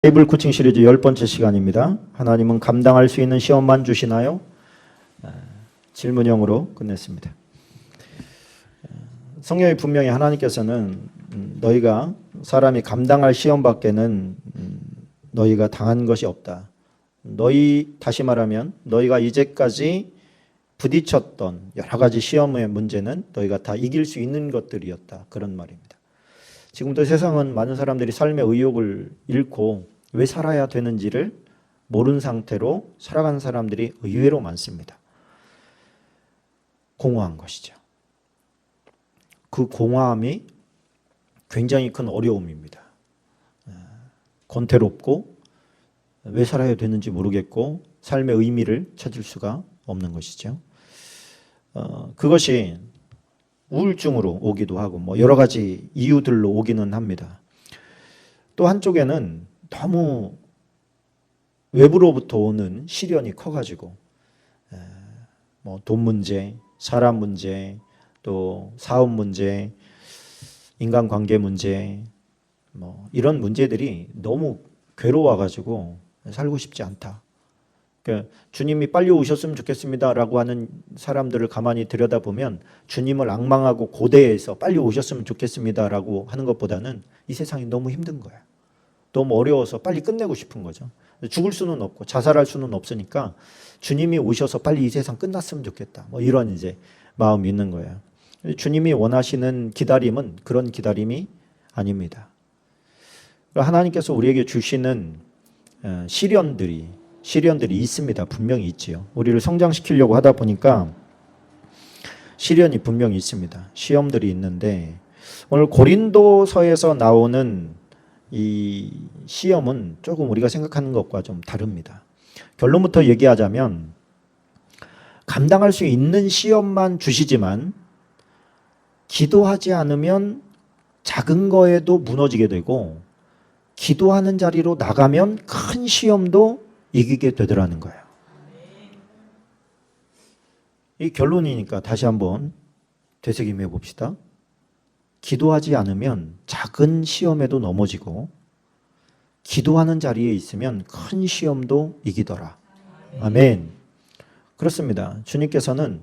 바이블 코칭 시리즈 10번째 시간입니다. 하나님은 감당할 수 있는 시험만 주시나요? 질문형으로 끝냈습니다. 성경에 분명히 하나님께서는 너희가 사람이 감당할 시험밖에는 너희가 당한 것이 없다. 다시 말하면 너희가 이제까지 부딪혔던 여러 가지 시험의 문제는 너희가 다 이길 수 있는 것들이었다. 그런 말입니다. 지금도 세상은 많은 사람들이 삶의 의욕을 잃고 왜 살아야 되는지를 모르는 상태로 살아가는 사람들이 의외로 많습니다. 공허한 것이죠. 그 공허함이 굉장히 큰 어려움입니다. 권태롭고 왜 살아야 되는지 모르겠고 삶의 의미를 찾을 수가 없는 것이죠. 그것이 우울증으로 오기도 하고 여러 가지 이유들로 오기는 합니다. 또 한쪽에는 너무 외부로부터 오는 시련이 커가지고 돈 문제, 사람 문제, 또 사업 문제, 인간관계 문제 이런 문제들이 너무 괴로워가지고 살고 싶지 않다. 그러니까 주님이 빨리 오셨으면 좋겠습니다라고 하는 사람들을 가만히 들여다보면 주님을 앙망하고 고대해서 빨리 오셨으면 좋겠습니다라고 하는 것보다는 이 세상이 너무 힘든 거야. 너무 어려워서 빨리 끝내고 싶은 거죠. 죽을 수는 없고 자살할 수는 없으니까 주님이 오셔서 빨리 이 세상 끝났으면 좋겠다. 이런 이제 마음이 있는 거예요. 주님이 원하시는 기다림은 그런 기다림이 아닙니다. 하나님께서 우리에게 주시는 시련들이 있습니다. 분명히 있지요. 우리를 성장시키려고 하다 보니까 시련이 분명히 있습니다. 시험들이 있는데 오늘 고린도서에서 나오는 이 시험은 조금 우리가 생각하는 것과 좀 다릅니다. 결론부터 얘기하자면 감당할 수 있는 시험만 주시지만 기도하지 않으면 작은 거에도 무너지게 되고 기도하는 자리로 나가면 큰 시험도 이기게 되더라는 거예요. 이 결론이니까 다시 한번 되새김해 봅시다. 기도하지 않으면 작은 시험에도 넘어지고 기도하는 자리에 있으면 큰 시험도 이기더라. 아멘. 그렇습니다. 주님께서는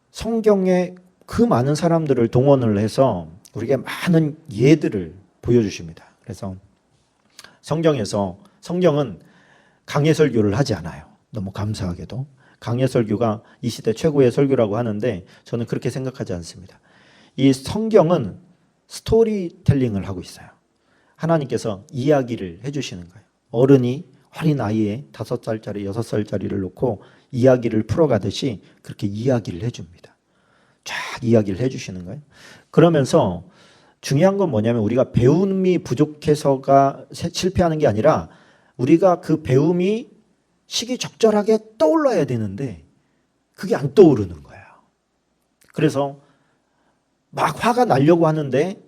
성경에 그 많은 사람들을 동원을 해서 우리에게 많은 예들을 보여주십니다. 그래서 성경은 강해 설교를 하지 않아요. 너무 감사하게도. 강해 설교가 이 시대 최고의 설교라고 하는데 저는 그렇게 생각하지 않습니다. 이 성경은 스토리텔링을 하고 있어요. 하나님께서 이야기를 해주시는 거예요. 어른이 어린 아이의 5살짜리, 6살짜리를 놓고 이야기를 풀어가듯이 그렇게 이야기를 해줍니다. 쫙 이야기를 해주시는 거예요. 그러면서 중요한 건 뭐냐면 우리가 배움이 부족해서가 실패하는 게 아니라 우리가 그 배움이 시기적절하게 떠올라야 되는데 그게 안 떠오르는 거예요. 그래서 막 화가 나려고 하는데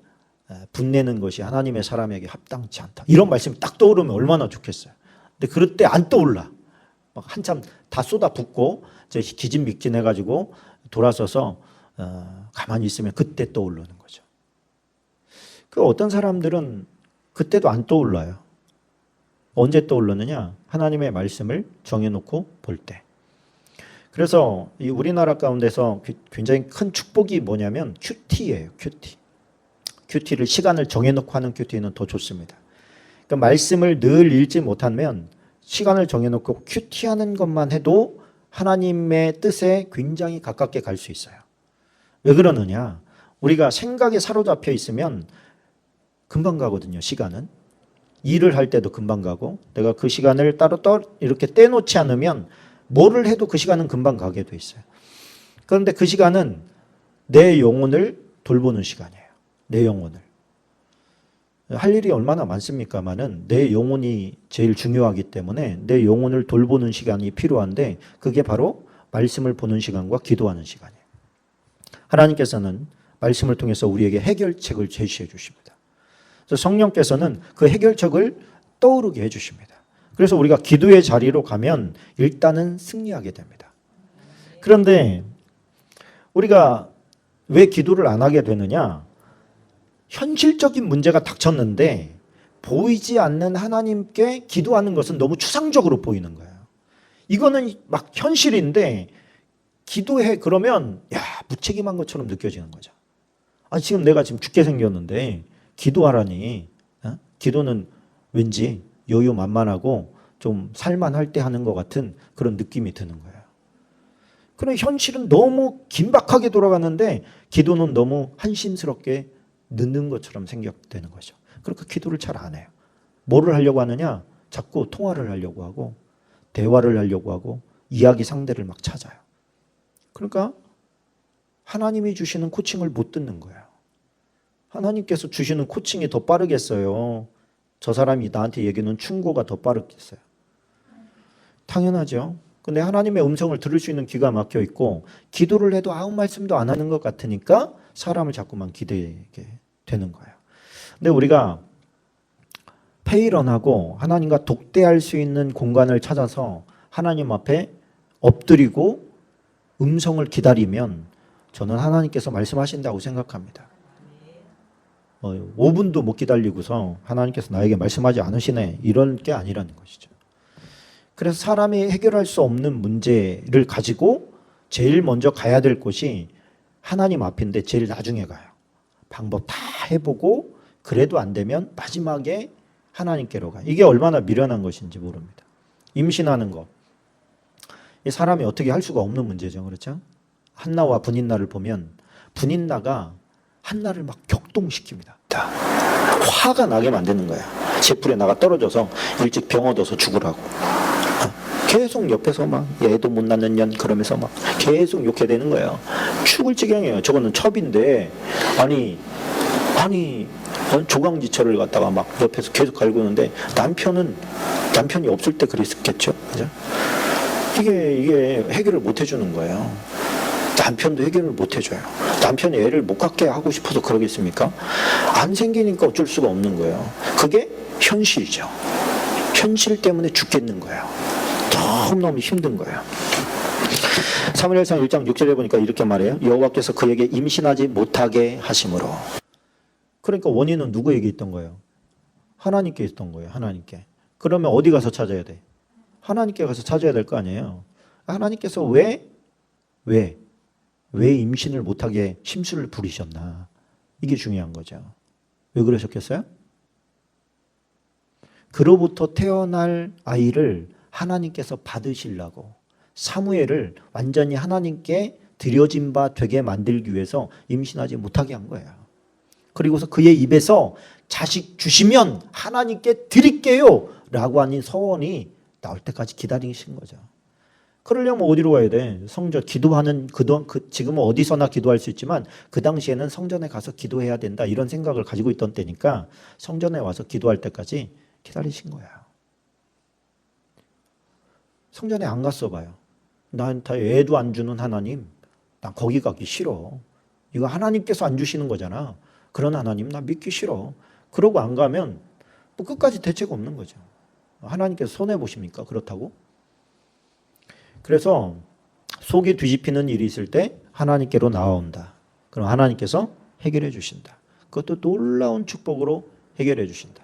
분내는 것이 하나님의 사람에게 합당치 않다. 이런 말씀이 딱 떠오르면 얼마나 좋겠어요. 근데 그럴 때 안 떠올라. 막 한참 다 쏟아붓고 기진맥진해가지고 돌아서서 가만히 있으면 그때 떠오르는 거죠. 그 어떤 사람들은 그때도 안 떠올라요. 언제 떠오르느냐? 하나님의 말씀을 정해놓고 볼 때. 그래서 이 우리나라 가운데서 굉장히 큰 축복이 뭐냐면 큐티예요. 큐티를 시간을 정해놓고 하는 큐티는 더 좋습니다. 그러니까 말씀을 늘 읽지 못하면 시간을 정해놓고 큐티하는 것만 해도 하나님의 뜻에 굉장히 가깝게 갈 수 있어요. 왜 그러느냐? 우리가 생각에 사로잡혀 있으면 금방 가거든요. 시간은. 일을 할 때도 금방 가고 내가 그 시간을 따로 이렇게 떼놓지 않으면 뭐를 해도 그 시간은 금방 가게 돼 있어요. 그런데 그 시간은 내 영혼을 돌보는 시간이에요. 내 영혼을. 할 일이 얼마나 많습니까마는 내 영혼이 제일 중요하기 때문에 내 영혼을 돌보는 시간이 필요한데 그게 바로 말씀을 보는 시간과 기도하는 시간이에요. 하나님께서는 말씀을 통해서 우리에게 해결책을 제시해 주십니다. 그래서 성령께서는 그 해결책을 떠오르게 해 주십니다. 그래서 우리가 기도의 자리로 가면 일단은 승리하게 됩니다. 그런데 우리가 왜 기도를 안 하게 되느냐? 현실적인 문제가 닥쳤는데 보이지 않는 하나님께 기도하는 것은 너무 추상적으로 보이는 거예요. 이거는 막 현실인데 기도해 그러면 야 무책임한 것처럼 느껴지는 거죠. 아니 지금 내가 지금 죽게 생겼는데 기도하라니. 기도는 왠지 여유만만하고 좀 살만할 때 하는 것 같은 그런 느낌이 드는 거예요. 그럼 현실은 너무 긴박하게 돌아가는데 기도는 너무 한심스럽게 늦는 것처럼 생각되는 거죠. 그러니까 기도를 잘 안 해요. 뭐를 하려고 하느냐? 자꾸 통화를 하려고 하고 대화를 하려고 하고 이야기 상대를 막 찾아요. 그러니까 하나님이 주시는 코칭을 못 듣는 거예요. 하나님께서 주시는 코칭이 더 빠르겠어요? 저 사람이 나한테 얘기는 충고가 더 빠르겠어요? 당연하죠. 근데 하나님의 음성을 들을 수 있는 귀가 막혀 있고 기도를 해도 아무 말씀도 안 하는 것 같으니까 사람을 자꾸만 기대게 되는 거예요. 근데 우리가 페이런하고 하나님과 독대할 수 있는 공간을 찾아서 하나님 앞에 엎드리고 음성을 기다리면 저는 하나님께서 말씀하신다고 생각합니다. 5분도 못 기다리고서 하나님께서 나에게 말씀하지 않으시네 이런 게 아니라는 것이죠. 그래서 사람이 해결할 수 없는 문제를 가지고 제일 먼저 가야 될 곳이 하나님 앞인데 제일 나중에 가요. 방법 다 해보고 그래도 안 되면 마지막에 하나님께로 가요. 이게 얼마나 미련한 것인지 모릅니다. 임신하는 것. 사람이 어떻게 할 수가 없는 문제죠. 그렇죠? 한나와 분인나를 보면 분인나가 한나를 막 격동시킵니다. 화가 나게 만드는 거야. 제풀에 나가 떨어져서 일찍 병 얻어서 죽으라고. 계속 옆에서 막 얘도 못 낳는 년 그러면서 막 계속 욕해 되는 거예요. 죽을 지경이에요. 저거는 첩인데 아니 조강지처를 갖다가 막 옆에서 계속 갈구는데 남편이 없을 때 그랬겠죠. 그죠? 이게 해결을 못 해주는 거예요. 남편도 해결을 못 해줘요. 남편이 애를 못 갖게 하고 싶어서 그러겠습니까? 안 생기니까 어쩔 수가 없는 거예요. 그게 현실이죠. 현실 때문에 죽겠는 거예요. 너무너무 힘든 거예요. 사무엘상 1장 6절에 보니까 이렇게 말해요. 여호와께서 그에게 임신하지 못하게 하심으로. 그러니까 원인은 누구에게 있던 거예요? 하나님께 있던 거예요. 하나님께. 그러면 어디 가서 찾아야 돼? 하나님께 가서 찾아야 될 거 아니에요. 하나님께서 왜 임신을 못하게 심술을 부리셨나? 이게 중요한 거죠. 왜 그러셨겠어요? 그로부터 태어날 아이를 하나님께서 받으시려고 사무엘을 완전히 하나님께 드려진 바 되게 만들기 위해서 임신하지 못하게 한 거예요. 그리고서 그의 입에서 자식 주시면 하나님께 드릴게요 라고 하는 서원이 나올 때까지 기다리신 거죠. 그러려면 어디로 가야 돼? 성전 기도하는 지금은 어디서나 기도할 수 있지만 그 당시에는 성전에 가서 기도해야 된다 이런 생각을 가지고 있던 때니까 성전에 와서 기도할 때까지 기다리신 거예요. 성전에 안 갔어 봐요. 나한테 애도 안 주는 하나님, 난 거기 가기 싫어. 이거 하나님께서 안 주시는 거잖아. 그런 하나님 나 믿기 싫어. 그러고 안 가면 뭐 끝까지 대책 없는 거죠. 하나님께서 손해 보십니까? 그렇다고? 그래서 속이 뒤집히는 일이 있을 때 하나님께로 나아온다. 그럼 하나님께서 해결해 주신다. 그것도 놀라운 축복으로 해결해 주신다.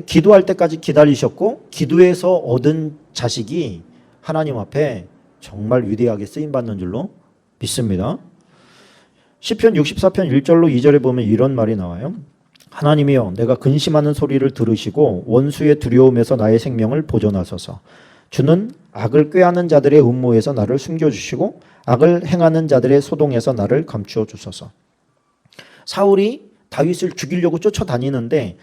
기도할 때까지 기다리셨고 기도에서 얻은 자식이 하나님 앞에 정말 위대하게 쓰임받는 줄로 믿습니다. 시편 64편 1절로 2절에 보면 이런 말이 나와요. 하나님이여 내가 근심하는 소리를 들으시고 원수의 두려움에서 나의 생명을 보존하소서. 주는 악을 꾀하는 자들의 음모에서 나를 숨겨주시고 악을 행하는 자들의 소동에서 나를 감추어 주소서. 사울이 다윗을 죽이려고 쫓아다니는데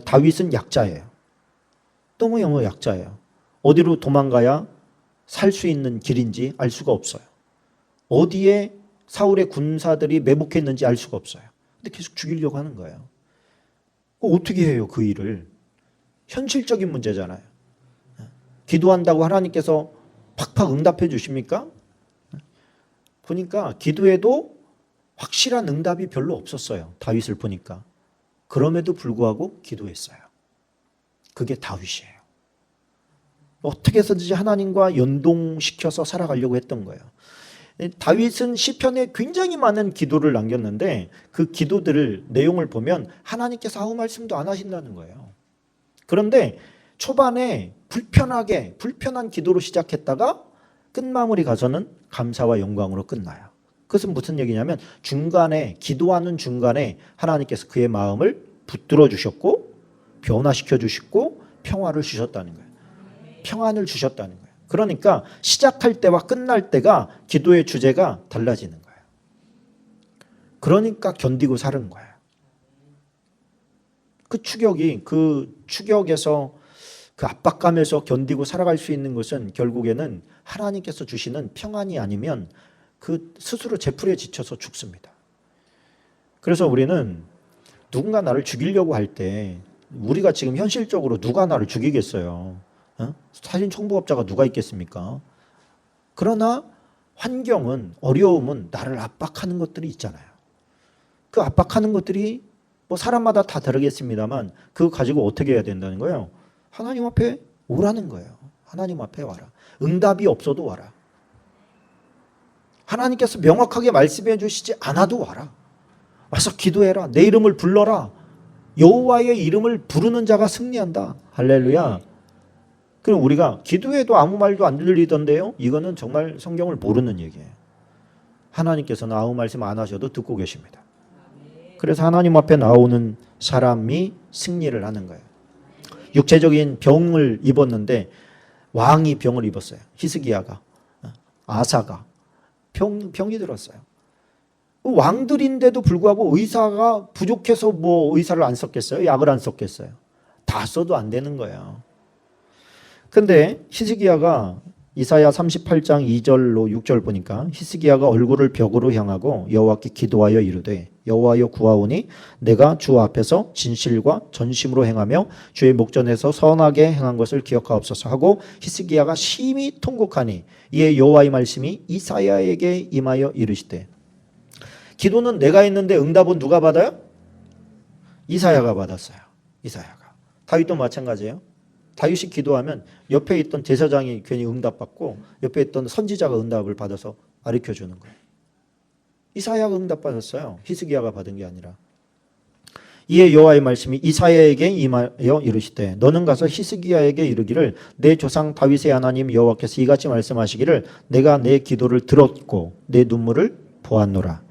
다윗은 약자예요. 너무 약자예요. 어디로 도망가야 살 수 있는 길인지 알 수가 없어요. 어디에 사울의 군사들이 매복했는지 알 수가 없어요. 근데 계속 죽이려고 하는 거예요. 어떻게 해요 그 일을? 현실적인 문제잖아요. 기도한다고 하나님께서 팍팍 응답해 주십니까? 보니까 기도에도 확실한 응답이 별로 없었어요. 다윗을 보니까. 그럼에도 불구하고 기도했어요. 그게 다윗이에요. 어떻게 해서든지 하나님과 연동시켜서 살아가려고 했던 거예요. 다윗은 시편에 굉장히 많은 기도를 남겼는데 그 기도들을 내용을 보면 하나님께서 아무 말씀도 안 하신다는 거예요. 그런데 초반에 불편한 기도로 시작했다가 끝마무리 가서는 감사와 영광으로 끝나요. 그것은 무슨 얘기냐면 기도하는 중간에 하나님께서 그의 마음을 붙들어 주셨고 변화시켜 주시고 평화를 주셨다는 거예요. 평안을 주셨다는 거예요. 그러니까 시작할 때와 끝날 때가 기도의 주제가 달라지는 거예요. 그러니까 견디고 사는 거예요. 그 추격에서 그 압박감에서 견디고 살아갈 수 있는 것은 결국에는 하나님께서 주시는 평안이 아니면 그 스스로 제풀에 지쳐서 죽습니다. 그래서 우리는 누군가 나를 죽이려고 할 때 우리가 지금 현실적으로 누가 나를 죽이겠어요? 살인 청부업자가 누가 있겠습니까? 그러나 환경은 어려움은 나를 압박하는 것들이 있잖아요. 그 압박하는 것들이 뭐 사람마다 다 다르겠습니다만 그거 가지고 어떻게 해야 된다는 거예요? 하나님 앞에 오라는 거예요. 하나님 앞에 와라. 응답이 없어도 와라. 하나님께서 명확하게 말씀해 주시지 않아도 와라. 와서 기도해라. 내 이름을 불러라. 여호와의 이름을 부르는 자가 승리한다. 할렐루야. 그럼 우리가 기도해도 아무 말도 안 들리던데요? 이거는 정말 성경을 모르는 얘기예요. 하나님께서는 아무 말씀 안 하셔도 듣고 계십니다. 그래서 하나님 앞에 나오는 사람이 승리를 하는 거예요. 육체적인 병을 입었는데 왕이 병을 입었어요. 히스기야가, 아사가 병이 들었어요. 왕들인데도 불구하고 의사가 부족해서 뭐 의사를 안 썼겠어요? 약을 안 썼겠어요? 다 써도 안 되는 거예요. 근데 히스기야가 이사야 38장 2절로 6절 보니까 히스기야가 얼굴을 벽으로 향하고 여호와께 기도하여 이르되 여호와여 구하오니 내가 주 앞에서 진실과 전심으로 행하며 주의 목전에서 선하게 행한 것을 기억하옵소서 하고 히스기야가 심히 통곡하니 이에 여호와의 말씀이 이사야에게 임하여 이르시되 기도는 내가 했는데 응답은 누가 받아요? 이사야가 받았어요. 이사야가. 다윗도 마찬가지예요. 다윗이 기도하면 옆에 있던 제사장이 괜히 응답받고 옆에 있던 선지자가 응답을 받아서 가르쳐주는 거예요. 이사야가 응답받았어요. 히스기야가 받은 게 아니라. 이에 여호와의 말씀이 이사야에게 임하여 이르시되 너는 가서 히스기야에게 이르기를 내 조상 다윗의 하나님 여호와께서 이같이 말씀하시기를 내가 내 기도를 들었고 내 눈물을 보았노라.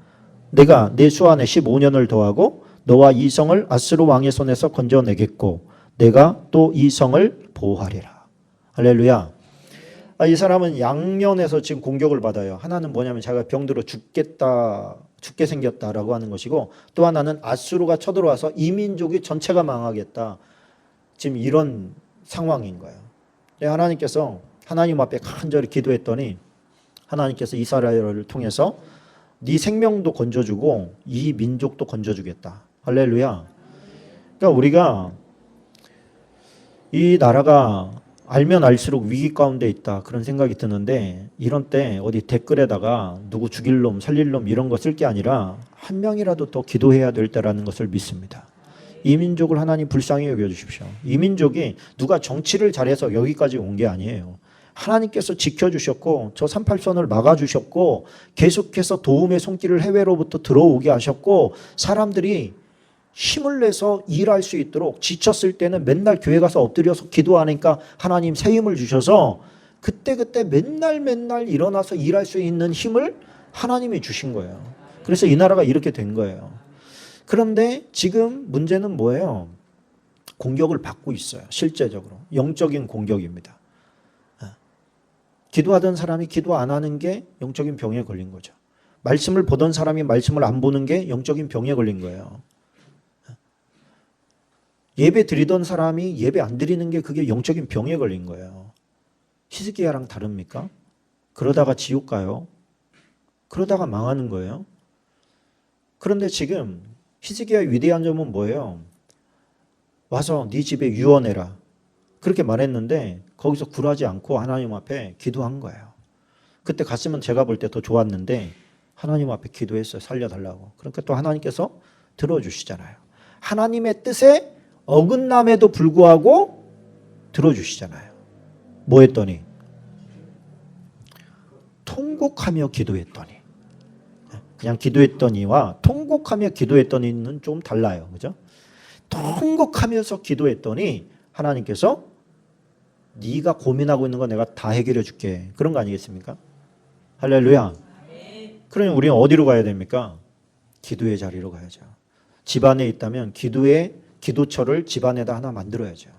내가 내 수 안에 15년을 더하고 너와 이 성을 아스루 왕의 손에서 건져내겠고 내가 또 이 성을 보호하리라. 할렐루야. 이 사람은 양면에서 지금 공격을 받아요. 하나는 뭐냐면 자기가 병들어 죽게 생겼다라고 하는 것이고 또 하나는 아수르가 쳐들어와서 이 민족이 전체가 망하겠다. 지금 이런 상황인 거예요. 하나님께서 하나님 앞에 간절히 기도했더니 하나님께서 이스라엘을 통해서 네 생명도 건져주고 이 민족도 건져주겠다. 할렐루야. 그러니까 우리가 이 나라가 알면 알수록 위기 가운데 있다 그런 생각이 드는데 이런 때 어디 댓글에다가 누구 죽일 놈 살릴 놈 이런 거 쓸 게 아니라 한 명이라도 더 기도해야 될 때라는 것을 믿습니다. 이 민족을 하나님 불쌍히 여겨주십시오. 이 민족이 누가 정치를 잘해서 여기까지 온 게 아니에요. 하나님께서 지켜주셨고 저 38선을 막아주셨고 계속해서 도움의 손길을 해외로부터 들어오게 하셨고 사람들이 힘을 내서 일할 수 있도록 지쳤을 때는 맨날 교회 가서 엎드려서 기도하니까 하나님 새 힘을 주셔서 그때 맨날 일어나서 일할 수 있는 힘을 하나님이 주신 거예요. 그래서 이 나라가 이렇게 된 거예요. 그런데 지금 문제는 뭐예요? 공격을 받고 있어요. 실제적으로. 영적인 공격입니다. 기도하던 사람이 기도 안 하는 게 영적인 병에 걸린 거죠. 말씀을 보던 사람이 말씀을 안 보는 게 영적인 병에 걸린 거예요. 예배 드리던 사람이 예배 안 드리는 게 그게 영적인 병에 걸린 거예요. 히스기야랑 다릅니까? 그러다가 지옥 가요. 그러다가 망하는 거예요. 그런데 지금 히스기야의 위대한 점은 뭐예요? 와서 네 집에 유언해라. 그렇게 말했는데 거기서 굴하지 않고 하나님 앞에 기도한 거예요. 그때 갔으면 제가 볼 때 더 좋았는데 하나님 앞에 기도했어요. 살려달라고. 그러니까 또 하나님께서 들어주시잖아요. 하나님의 뜻에 어긋남에도 불구하고 들어주시잖아요. 뭐 했더니 통곡하며 기도했더니. 그냥 기도했더니와 통곡하며 기도했더니는 좀 달라요. 그죠? 통곡하면서 기도했더니 하나님께서 네가 고민하고 있는 거 내가 다 해결해 줄게. 그런 거 아니겠습니까? 할렐루야. 그러면 우리는 어디로 가야 됩니까? 기도의 자리로 가야죠. 집안에 있다면 기도의 기도처를 집안에다 하나 만들어야죠.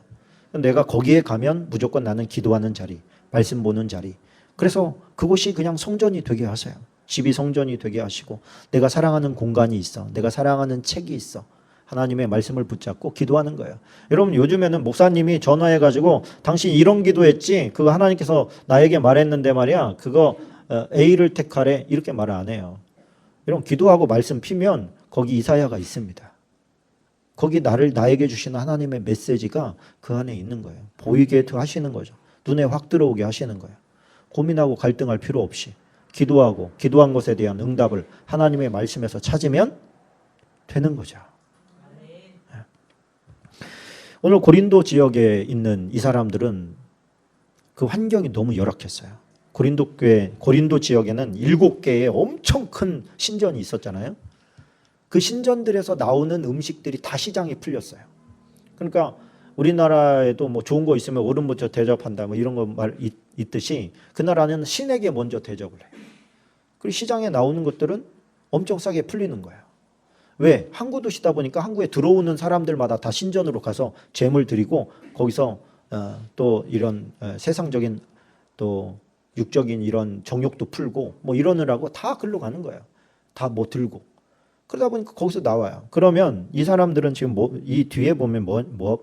내가 거기에 가면 무조건 나는 기도하는 자리, 말씀 보는 자리. 그래서 그곳이 그냥 성전이 되게 하세요. 집이 성전이 되게 하시고 내가 사랑하는 공간이 있어. 내가 사랑하는 책이 있어. 하나님의 말씀을 붙잡고 기도하는 거예요. 여러분 요즘에는 목사님이 전화해가지고 당신 이런 기도했지? 그거 하나님께서 나에게 말했는데 말이야. 그거 A를 택하래. 이렇게 말 안 해요. 여러분 기도하고 말씀 피면 거기 이사야가 있습니다. 거기 나에게 주시는 하나님의 메시지가 그 안에 있는 거예요. 보이게 하시는 거죠. 눈에 확 들어오게 하시는 거예요. 고민하고 갈등할 필요 없이 기도하고 기도한 것에 대한 응답을 하나님의 말씀에서 찾으면 되는 거죠. 오늘 고린도 지역에 있는 이 사람들은 그 환경이 너무 열악했어요. 고린도 지역에는 7개의 엄청 큰 신전이 있었잖아요. 그 신전들에서 나오는 음식들이 다 시장에 풀렸어요. 그러니까 우리나라에도 뭐 좋은 거 있으면 오른부터 대접한다 뭐 이런 거 말 있듯이 그 나라는 신에게 먼저 대접을 해요. 그리고 시장에 나오는 것들은 엄청 싸게 풀리는 거예요. 왜? 항구 도시다 보니까 항구에 들어오는 사람들마다 다 신전으로 가서 제물 드리고 거기서 또 이런 세상적인 또 육적인 이런 정욕도 풀고 뭐 이러느라고 다 글로 가는 거예요. 다 뭐 들고. 그러다 보니까 거기서 나와요. 그러면 이 사람들은 지금 이 뒤에 보면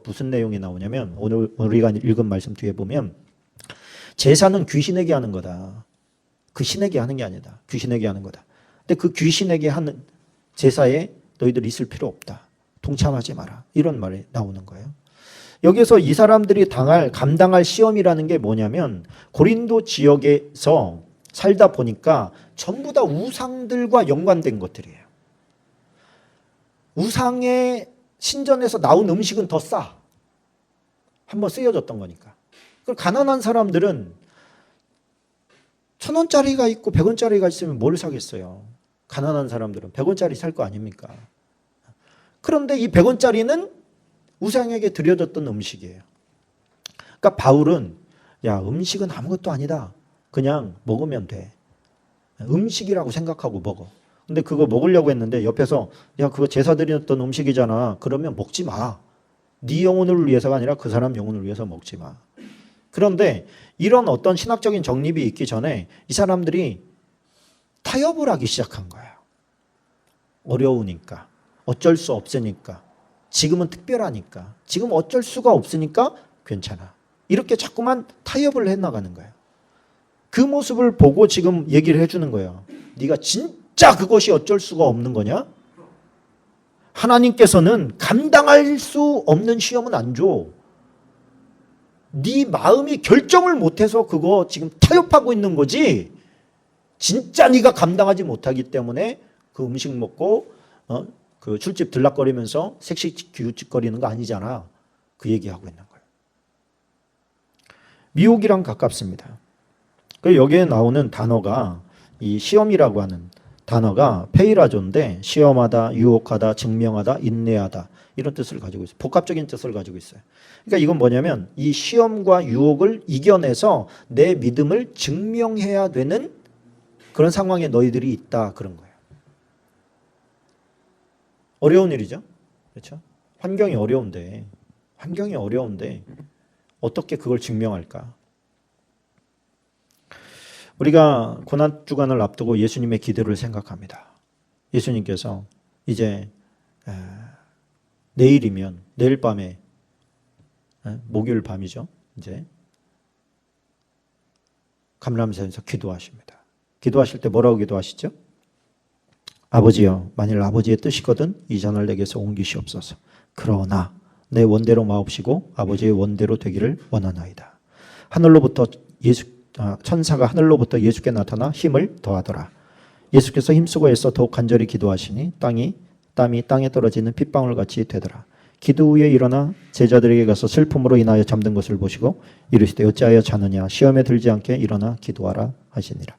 무슨 내용이 나오냐면 오늘 우리가 읽은 말씀 뒤에 보면 제사는 귀신에게 하는 거다. 그 신에게 하는 게 아니다. 귀신에게 하는 거다. 근데 그 귀신에게 하는 제사에 너희들 있을 필요 없다. 동참하지 마라. 이런 말이 나오는 거예요. 여기서 이 사람들이 감당할 시험이라는 게 뭐냐면 고린도 지역에서 살다 보니까 전부 다 우상들과 연관된 것들이에요. 우상의 신전에서 나온 음식은 더 싸. 한번 쓰여졌던 거니까. 가난한 사람들은 1,000원짜리가 있고 100원짜리가 있으면 뭘 사겠어요. 가난한 사람들은 100원짜리 살 거 아닙니까? 그런데 이 100원짜리는 우상에게 드려졌던 음식이에요. 그러니까 바울은 야 음식은 아무것도 아니다. 그냥 먹으면 돼. 음식이라고 생각하고 먹어. 근데 그거 먹으려고 했는데 옆에서 야 그거 제사 드렸던 음식이잖아. 그러면 먹지 마. 네 영혼을 위해서가 아니라 그 사람 영혼을 위해서 먹지 마. 그런데 이런 어떤 신학적인 정립이 있기 전에 이 사람들이 타협을 하기 시작한 거예요. 어려우니까. 어쩔 수 없으니까. 지금은 특별하니까. 지금 어쩔 수가 없으니까 괜찮아. 이렇게 자꾸만 타협을 해나가는 거예요. 그 모습을 보고 지금 얘기를 해주는 거예요. 네가 진짜 그것이 어쩔 수가 없는 거냐? 하나님께서는 감당할 수 없는 시험은 안 줘. 네 마음이 결정을 못해서 그거 지금 타협하고 있는 거지. 진짜 네가 감당하지 못하기 때문에 그 음식 먹고 그 술집 들락거리면서 섹시 기웃짓거리는 거 아니잖아. 그 얘기하고 있는 거예요. 미혹이랑 가깝습니다. 여기에 나오는 단어가 이 시험이라고 하는 단어가 페이라조인데 시험하다, 유혹하다, 증명하다, 인내하다 이런 뜻을 가지고 있어요. 복합적인 뜻을 가지고 있어요. 그러니까 이건 뭐냐면 이 시험과 유혹을 이겨내서 내 믿음을 증명해야 되는 그런 상황에 너희들이 있다 그런 거예요. 어려운 일이죠. 그렇죠? 환경이 어려운데 어떻게 그걸 증명할까? 우리가 고난주간을 앞두고 예수님의 기도를 생각합니다. 예수님께서 이제 내일이면 내일 밤에 목요일 밤이죠. 이제 감람산에서 기도하십니다. 기도하실 때 뭐라고 기도하시죠? 아버지여 만일 아버지의 뜻이거든 이 잔을 내게서 옮기시옵소서. 그러나 내 원대로 마옵시고 아버지의 원대로 되기를 원하나이다. 하늘로부터 천사가 하늘로부터 예수께 나타나 힘을 더하더라. 예수께서 힘쓰고 애써 더욱 간절히 기도하시니 땀이 땅에 떨어지는 핏방울같이 되더라. 기도 후에 일어나 제자들에게 가서 슬픔으로 인하여 잠든 것을 보시고 이르시되 어찌하여 자느냐 시험에 들지 않게 일어나 기도하라 하시니라.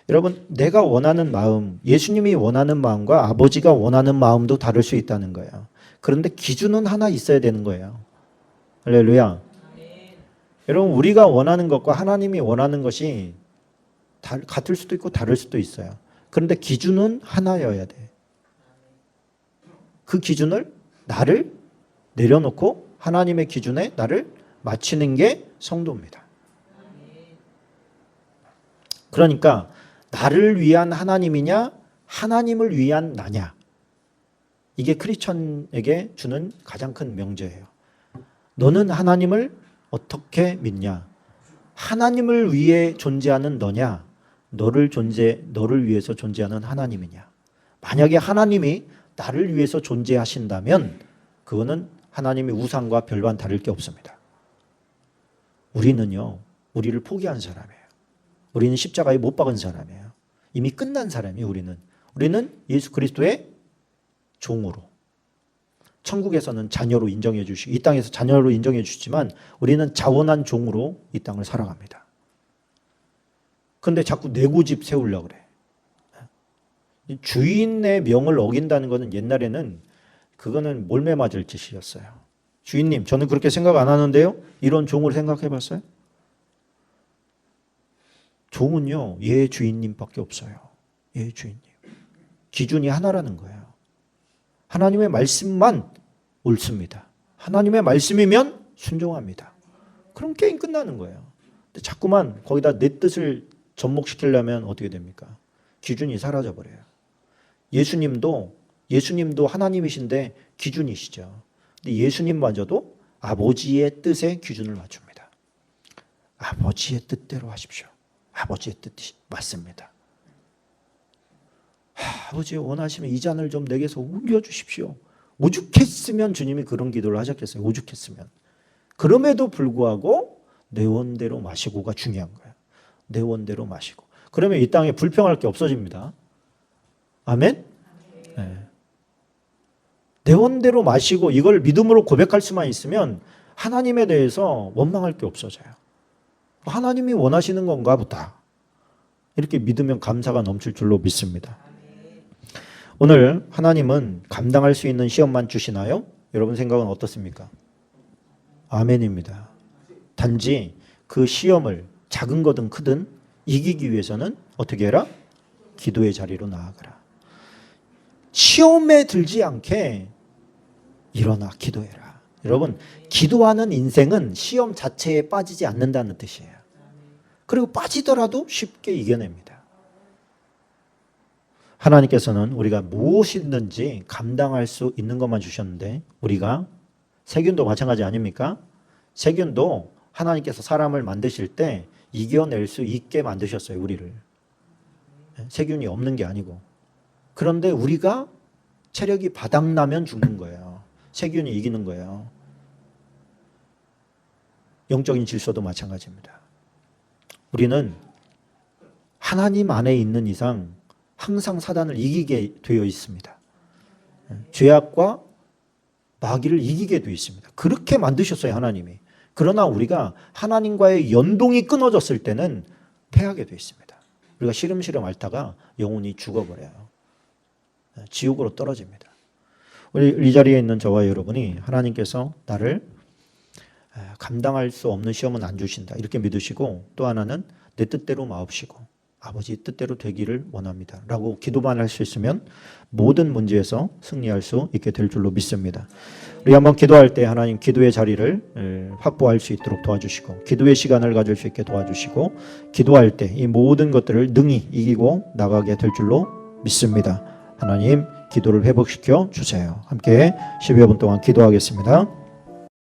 여러분, 내가 원하는 마음, 예수님이 원하는 마음과 아버지가 원하는 마음도 다를 수 있다는 거예요. 그런데 기준은 하나 있어야 되는 거예요. 할렐루야. 여러분, 우리가 원하는 것과 하나님이 원하는 것이 같을 수도 있고 다를 수도 있어요. 그런데 기준은 하나여야 돼. 그 기준을 나를 내려놓고 하나님의 기준에 나를 맞추는 게 성도입니다. 그러니까 나를 위한 하나님이냐 하나님을 위한 나냐, 이게 크리스천에게 주는 가장 큰 명제예요. 너는 하나님을 어떻게 믿냐? 하나님을 위해 존재하는 너냐? 너를 위해서 존재하는 하나님이냐? 만약에 하나님이 나를 위해서 존재하신다면 그거는 하나님의 우상과 별반 다를 게 없습니다. 우리는요, 우리를 포기한 사람이에요. 우리는 십자가에 못 박은 사람이에요. 이미 끝난 사람이에요. 우리는 예수 그리스도의 종으로, 천국에서는 자녀로 인정해 주시고 이 땅에서 자녀로 인정해 주시지만 우리는 자원한 종으로 이 땅을 살아갑니다. 그런데 자꾸 내 고집 세우려고 그래. 주인의 명을 어긴다는 것은 옛날에는 그거는 몰매 맞을 짓이었어요. 주인님, 저는 그렇게 생각 안 하는데요. 이런 종을 생각해 봤어요? 종은요, 얘 주인님밖에 없어요. 얘 주인님. 기준이 하나라는 거예요. 하나님의 말씀만 옳습니다. 하나님의 말씀이면 순종합니다. 그럼 게임 끝나는 거예요. 근데 자꾸만 거기다 내 뜻을 접목시키려면 어떻게 됩니까? 기준이 사라져버려요. 예수님도 하나님이신데 기준이시죠. 근데 예수님마저도 아버지의 뜻에 기준을 맞춥니다. 아버지의 뜻대로 하십시오. 아버지의 뜻이 맞습니다. 아버지 원하시면 이 잔을 좀 내게서 옮겨주십시오. 오죽했으면 주님이 그런 기도를 하셨겠어요. 오죽했으면. 그럼에도 불구하고 내 원대로 마시고가 중요한 거예요. 내 원대로 마시고. 그러면 이 땅에 불평할 게 없어집니다. 아멘? 네. 내 원대로 마시고 이걸 믿음으로 고백할 수만 있으면 하나님에 대해서 원망할 게 없어져요. 하나님이 원하시는 건가 보다. 이렇게 믿으면 감사가 넘칠 줄로 믿습니다. 오늘 하나님은 감당할 수 있는 시험만 주시나요? 여러분 생각은 어떻습니까? 아멘입니다. 단지 그 시험을 작은 거든 크든 이기기 위해서는 어떻게 해라? 기도의 자리로 나아가라. 시험에 들지 않게 일어나 기도해라. 여러분, 기도하는 인생은 시험 자체에 빠지지 않는다는 뜻이에요. 그리고 빠지더라도 쉽게 이겨냅니다. 하나님께서는 우리가 무엇이든지 감당할 수 있는 것만 주셨는데, 우리가 세균도 마찬가지 아닙니까? 세균도 하나님께서 사람을 만드실 때 이겨낼 수 있게 만드셨어요, 우리를. 세균이 없는 게 아니고. 그런데 우리가 체력이 바닥나면 죽는 거예요. 세균이 이기는 거예요. 영적인 질서도 마찬가지입니다. 우리는 하나님 안에 있는 이상 항상 사단을 이기게 되어 있습니다. 죄악과 마귀를 이기게 되어 있습니다. 그렇게 만드셨어요, 하나님이. 그러나 우리가 하나님과의 연동이 끊어졌을 때는 패하게 되어 있습니다. 우리가 시름시름 앓다가 영혼이 죽어버려요. 지옥으로 떨어집니다. 우리 이 자리에 있는 저와 여러분이 하나님께서 나를 감당할 수 없는 시험은 안 주신다, 이렇게 믿으시고, 또 하나는 내 뜻대로 마옵시고 아버지 뜻대로 되기를 원합니다 라고 기도만 할 수 있으면 모든 문제에서 승리할 수 있게 될 줄로 믿습니다. 우리 한번 기도할 때 하나님 기도의 자리를 확보할 수 있도록 도와주시고, 기도의 시간을 가질 수 있게 도와주시고, 기도할 때 이 모든 것들을 능히 이기고 나가게 될 줄로 믿습니다. 하나님, 기도를 회복시켜 주세요. 함께 10여 분 동안 기도하겠습니다.